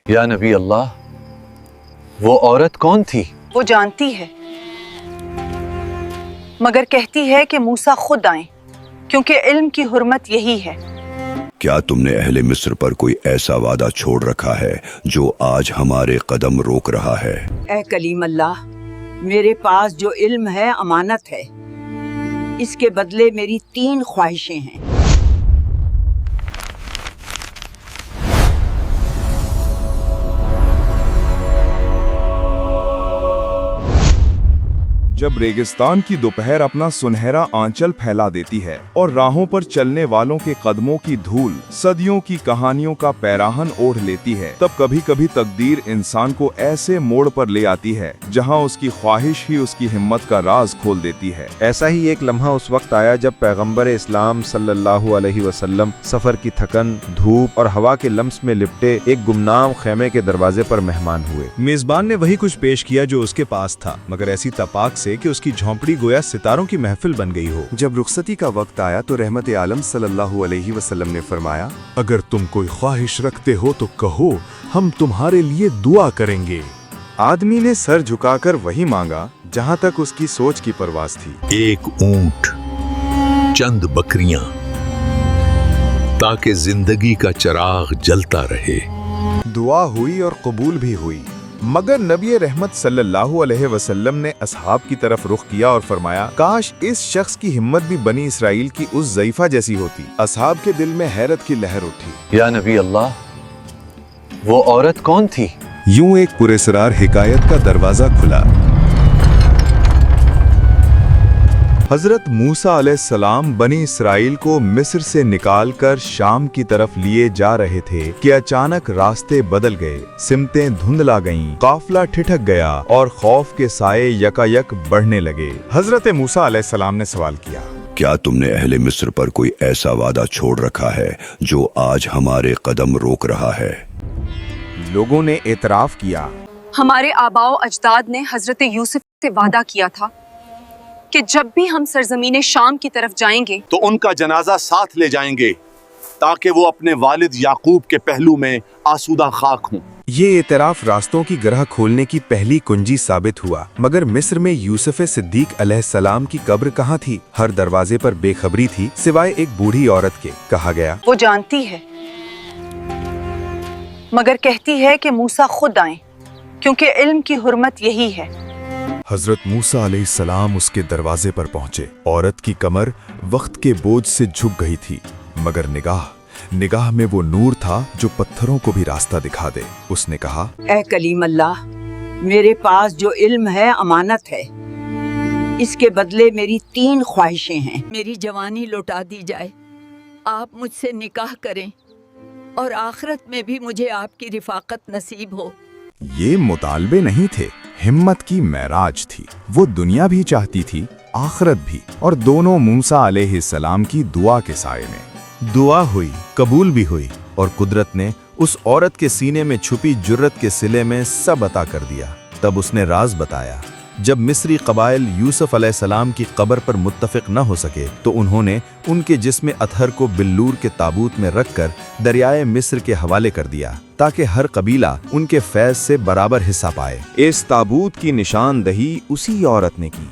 یا نبی اللہ، وہ عورت کون تھی؟ وہ جانتی ہے، مگر کہتی ہے کہ موسیٰ خود آئیں، کیونکہ علم کی حرمت یہی ہے۔ کیا تم نے اہل مصر پر کوئی ایسا وعدہ چھوڑ رکھا ہے جو آج ہمارے قدم روک رہا ہے؟ اے کلیم اللہ، میرے پاس جو علم ہے امانت ہے، اس کے بدلے میری 3 خواہشیں ہیں۔ جب ریگستان کی دوپہر اپنا سنہرا آنچل پھیلا دیتی ہے اور راہوں پر چلنے والوں کے قدموں کی دھول صدیوں کی کہانیوں کا پیراہن اوڑھ لیتی ہے، تب کبھی کبھی تقدیر انسان کو ایسے موڑ پر لے آتی ہے جہاں اس کی خواہش ہی اس کی ہمت کا راز کھول دیتی ہے۔ ایسا ہی ایک لمحہ اس وقت آیا جب پیغمبر اسلام صلی اللہ علیہ وسلم سفر کی تھکن، دھوپ اور ہوا کے لمس میں لپٹے ایک گمنام خیمے کے دروازے پر مہمان ہوئے۔ میزبان نے وہی کچھ پیش کیا جو اس کے پاس تھا، مگر ایسی تپاک سے کہ اس کی جھونپڑی گویا ستاروں کی محفل بن گئی ہو۔ جب رخصتی کا وقت آیا تو رحمت عالم صلی اللہ علیہ وسلم نے فرمایا، اگر تم کوئی خواہش رکھتے ہو تو کہو، ہم تمہارے لیے دعا کریں گے۔ آدمی نے سر جھکا کر وہی مانگا جہاں تک اس کی سوچ کی پرواز تھی۔ ایک اونٹ، چند بکریاں، تاکہ زندگی کا چراغ جلتا رہے۔ دعا ہوئی اور قبول بھی ہوئی، مگر نبی رحمت صلی اللہ علیہ وسلم نے اصحاب کی طرف رخ کیا اور فرمایا، کاش اس شخص کی ہمت بھی بنی اسرائیل کی اس ضعیفہ جیسی ہوتی۔ اصحاب کے دل میں حیرت کی لہر اٹھی۔ یا نبی اللہ، وہ عورت کون تھی؟ یوں ایک پراسرار حکایت کا دروازہ کھلا۔ حضرت موسیٰ علیہ السلام بنی اسرائیل کو مصر سے نکال کر شام کی طرف لیے جا رہے تھے کہ اچانک راستے بدل گئے، سمتیں دھندلا گئیں، قافلہ ٹھٹک گیا اور خوف کے سائے یکایک بڑھنے لگے۔ حضرت موسیٰ علیہ السلام نے سوال کیا، کیا تم نے اہل مصر پر کوئی ایسا وعدہ چھوڑ رکھا ہے جو آج ہمارے قدم روک رہا ہے؟ لوگوں نے اعتراف کیا، ہمارے آباؤ اجداد نے حضرت یوسف سے وعدہ کیا تھا کہ جب بھی ہم سرزمین شام کی طرف جائیں گے تو ان کا جنازہ ساتھ لے جائیں گے تاکہ وہ اپنے والد یعقوب کے پہلو میں آسودہ خاک ہوں۔ یہ اعتراف راستوں کی گرہ کھولنے کی پہلی کنجی ثابت ہوا، مگر مصر میں یوسف صدیق علیہ السلام کی قبر کہاں تھی؟ ہر دروازے پر بے خبری تھی سوائے ایک بوڑھی عورت کے۔ کہا گیا، وہ جانتی ہے، مگر کہتی ہے کہ موسیٰ خود آئیں، کیونکہ علم کی حرمت یہی ہے۔ حضرت موسیٰ علیہ السلام اس کے دروازے پر پہنچے۔ عورت کی کمر وقت کے بوجھ سے جھک گئی تھی، مگر نگاہ میں وہ نور تھا جو پتھروں کو بھی راستہ دکھا دے۔ اس نے کہا، اے کلیم اللہ، میرے پاس جو علم ہے امانت ہے، اس کے بدلے میری 3 خواہشیں ہیں۔ میری جوانی لوٹا دی جائے، آپ مجھ سے نکاح کریں اور آخرت میں بھی مجھے آپ کی رفاقت نصیب ہو۔ یہ مطالبے نہیں تھے، ہمت کی معراج تھی۔ وہ دنیا بھی چاہتی تھی، آخرت بھی، اور دونوں موسیٰ علیہ السلام کی دعا کے سائے میں۔ دعا ہوئی، قبول بھی ہوئی، اور قدرت نے اس عورت کے سینے میں چھپی جرت کے صلے میں سب عطا کر دیا۔ تب اس نے راز بتایا۔ جب مصری قبائل یوسف علیہ السلام کی قبر پر متفق نہ ہو سکے تو انہوں نے ان کے جسم اطہر کو بلور کے تابوت میں رکھ کر دریائے مصر کے حوالے کر دیا تاکہ ہر قبیلہ ان کے فیض سے برابر حصہ پائے۔ اس تابوت کی نشاندہی اسی عورت نے کی۔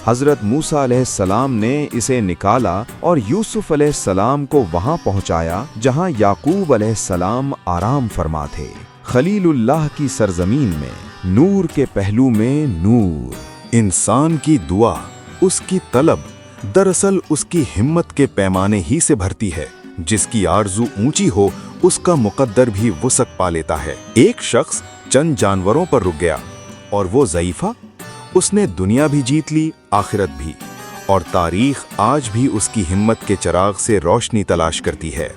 حضرت موسیٰ علیہ السلام نے اسے نکالا اور یوسف علیہ السلام کو وہاں پہنچایا جہاں یعقوب علیہ السلام آرام فرما تھے، خلیل اللہ کی سرزمین میں، نور کے پہلو میں نور۔ انسان کی دعا، اس کی طلب، دراصل اس کی ہمت کے پیمانے ہی سے بھرتی ہے۔ جس کی آرزو اونچی ہو اس کا مقدر بھی وسعت پا لیتا ہے۔ ایک شخص چند جانوروں پر رک گیا اور وہ ضعیفہ، اس نے دنیا بھی جیت لی، آخرت بھی، اور تاریخ آج بھی اس کی ہمت کے چراغ سے روشنی تلاش کرتی ہے۔